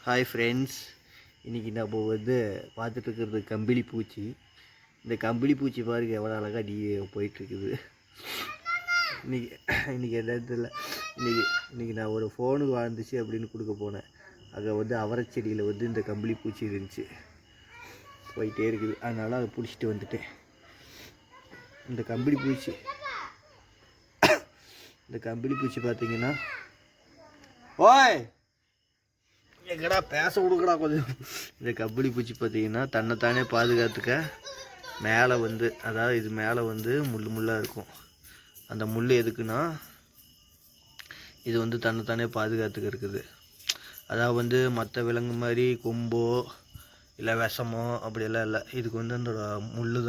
Hi friends, இன்றைக்கி நம்ம வந்து பார்த்துட்டு இருக்கிறது கம்பிளி பூச்சி. இந்த கம்பிளி பூச்சி பாருங்க எவ்வளோ அழகாக போயிட்டுருக்குது. இன்றைக்கி என்னன்னு தெரியல. இன்றைக்கி நான் ஒரு ஃபோனுக்கு வாழ்ந்துச்சு அப்படின்னு கொடுக்க போனேன். அங்கே வந்து அவரை செடியில் வந்து இந்த கம்பிளி பூச்சி இருந்துச்சு, போயிட்டே இருக்குது. அதனால் அதை பிடிச்சிட்டு வந்துட்டேன். இந்த கம்பிளி பூச்சி பார்த்தீங்கன்னா, ஓய் எங்கடா பேச கொடுக்கடா கொஞ்சம். இந்த கம்பளி பூச்சி பார்த்தீங்கன்னா தன்னைத்தானே பாதுகாத்துக்க மேலே வந்து, அதாவது இது மேலே வந்து முள்ளாக இருக்கும். அந்த முள் எதுக்குன்னா, இது வந்து தன்னைத்தானே பாதுகாத்துக்க இருக்குது. அதாவது வந்து மற்ற விலங்கு மாதிரி கொம்போ இல்லை விஷமோ அப்படியெல்லாம் இல்லை. இதுக்கு வந்து அந்த முள்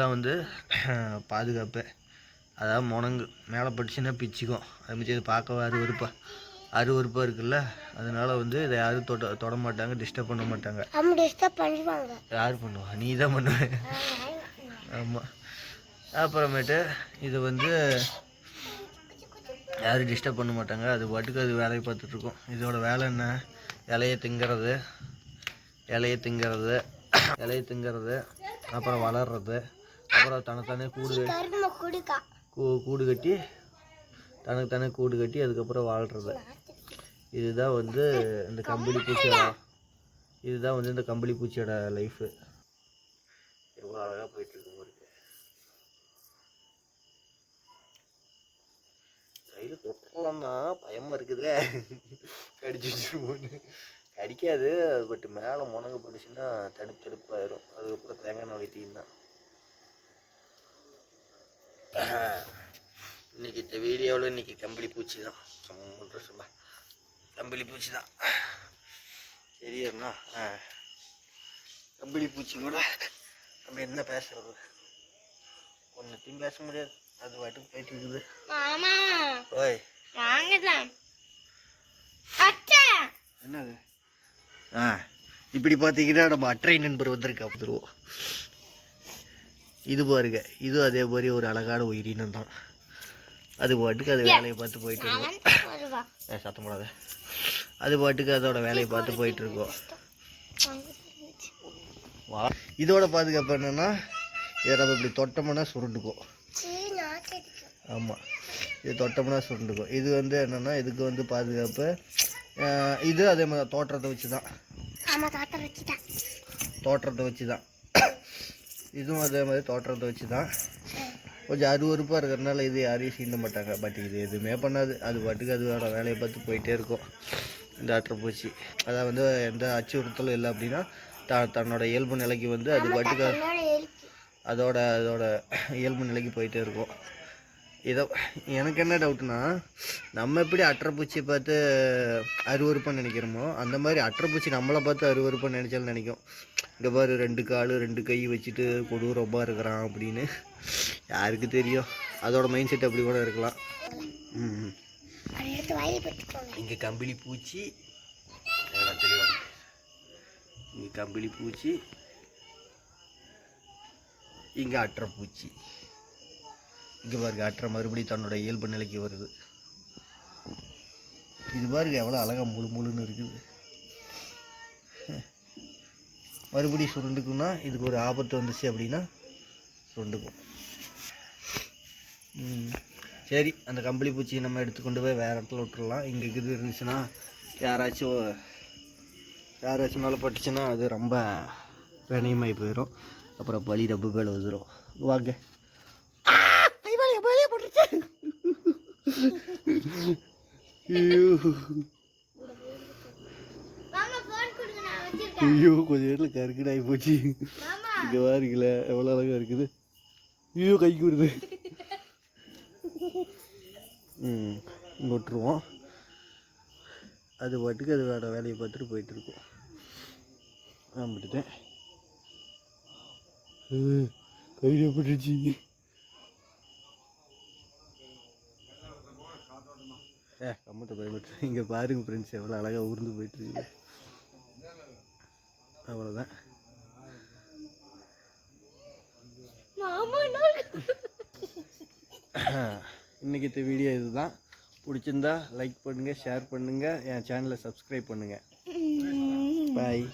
தான் வந்து பாதுகாப்பு. அதாவது முனங்கு மேலே பட்டுச்சுன்னா பிச்சுக்கும். அது மிச்சம் இது பார்க்க அருவருப்பாக இருக்குல்ல. அதனால வந்து இதை யாரும் தொட மாட்டாங்க, டிஸ்டர்ப் பண்ண மாட்டாங்க. யார் பண்ணுவா? நீ தான் பண்ணுவேன். ஆமாம். அப்புறமேட்டு இது வந்து யாரும் டிஸ்டர்ப் பண்ண மாட்டாங்க. அது பாட்டுக்கு அது வேலையை பார்த்துட்ருக்கோம். இதோட வேலை என்ன? இலையை திங்கிறது, அப்புறம் வளர்றது, அப்புறம் தனத்தானே கூடு கட்டி அதுக்கப்புறம் வாழ்கிறது. இதுதான் வந்து இந்த கம்பளி பூச்சியோட லைஃபு. எவ்வளோ அழகாக போயிட்டுருக்கு பாருங்க. கையில் தொட்டலாம்னா பயமாக இருக்குதுல்ல, கடிச்சிட்டு கடிக்காது. பட் மேலே முனங்க போட்டுச்சுன்னா தடுப்பாயிரும். அதுக்கப்புறம் தேங்காய் வைத்தீங்கன்னா. இன்றைக்கி இந்த வீடியோவில் இன்றைக்கி கம்பளி பூச்சி தான். கம்பளி பூச்சி தான் சரியாண்ணா. கம்பளி பூச்சி கூட நம்ம என்ன பேசுறது, ஒன்றுத்தையும் பேச முடியாது. அது பாட்டுக்கு போயிட்டு இருக்குது. ஓய் என்னது? இப்படி பார்த்தீங்கன்னா நம்ம அற்றை நண்பர் வந்திருக்கா பார்த்துருவோம். இது பாருங்க, இது அதே மாதிரி ஒரு அழகான உயிரினம் தான். அது பாட்டுக்கு அது வேலையை பார்த்து போயிட்டு இருக்கோம். சத்தம் போடாத. அது பாட்டுக்கு அதோட வேலையை பார்த்து போயிட்டு இருக்கோம். இதோட பாதுகாப்பு என்னன்னா, இதை நம்ம இப்படி தொட்டோம்னா சுருண்டுக்கும். ஆமாம், இது தொட்டோம்னா சுருண்டுக்கும். இது வந்து என்னன்னா, இதுக்கு வந்து பாதுகாப்பு. இது அதே மாதிரி தோற்றத்தை வச்சு தான். இதுவும் அதே மாதிரி தோற்றத்தை வச்சு தான். கொஞ்சம் அருவருப்பாக இருக்கிறதுனால இது யாரையும் சீண்ட மாட்டாங்க. பட் இது எதுவுமே பண்ணாது. அது பாட்டுக்கு அதோட வேலையை பார்த்து போயிட்டே இருக்கும். இந்த அட்டைப்பூச்சி அதாவது வந்து எந்த அச்சுறுத்தலும் இல்லை அப்படின்னா தன்னோட இயல்பு நிலைக்கு வந்து அது பாட்டுக்கு அதோட இயல்பு நிலைக்கு போயிட்டே இருக்கும். எனக்கு என்ன டவுட்னா, நம்ம எப்படி அட்டைப்பூச்சியை பார்த்து அருவருப்பாக நினைக்கிறோமோ, அந்த மாதிரி அட்டைப்பூச்சி நம்மளை பார்த்து அருவருப்பாக நினைச்சாலும் நினைக்கும். இங்கே பாரு, 2 கால் 2 கை வச்சுட்டு கொடூரமாக இருக்கிறான் அப்படின்னு. யாருக்கு தெரியும்? அதோட மைண்ட் செட் அப்படி கூட இருக்கலாம். இங்கே கம்பளி பூச்சி, இங்கே அட்டைப்பூச்சி. இங்கே பாருங்க, அற்றை மறுபடியும் தன்னோட இயல்பு நிலைக்கு வருது. இது பாருங்க எவ்வளோ அழகாக முழுன்னு இருக்குது. மறுபடியும் சுருண்டுக்குன்னா, இதுக்கு ஒரு ஆபத்து வந்துச்சு அப்படின்னா சுருண்டுக்கும். சரி, அந்த கம்பளி பூச்சியை நம்ம எடுத்துக்கொண்டு போய் வேறு இடத்துல விட்டுடலாம். இங்கே இது இருந்துச்சுன்னா யாராச்சும் மேலே பட்டுச்சுன்னா அது ரொம்ப வினயமாகி போயிடும். அப்புறம் பலி ரப்பு மேலே வந்துடும். வாங்க. ஐயோ, கொஞ்சம் நேரத்தில் கருக்கடாகி போச்சு. இங்கே பாருங்கள எவ்வளோ அழகாக இருக்குது. ஐயோ, கைக்கு வருது. இங்கே விட்டுருவோம். அது பாட்டுக்கு அது வேறு வேலையை பார்த்துட்டு போயிட்டுருக்கோம். நான் விட்டுட்டேன். கையில் போட்டுருச்சு. கம்மத்தை பயப்பட்டு. இங்கே பாருங்க ஃப்ரெண்ட்ஸ், எவ்வளோ அழகாக ஊர்ந்து போயிட்டுருக்குது. அவ்வளோதான். இன்றைக்கி வீடியோ இதுதான். பிடிச்சிருந்தா லைக் பண்ணுங்கள், ஷேர் பண்ணுங்கள், என் சேனலை சப்ஸ்கிரைப் பண்ணுங்கள். பாய்.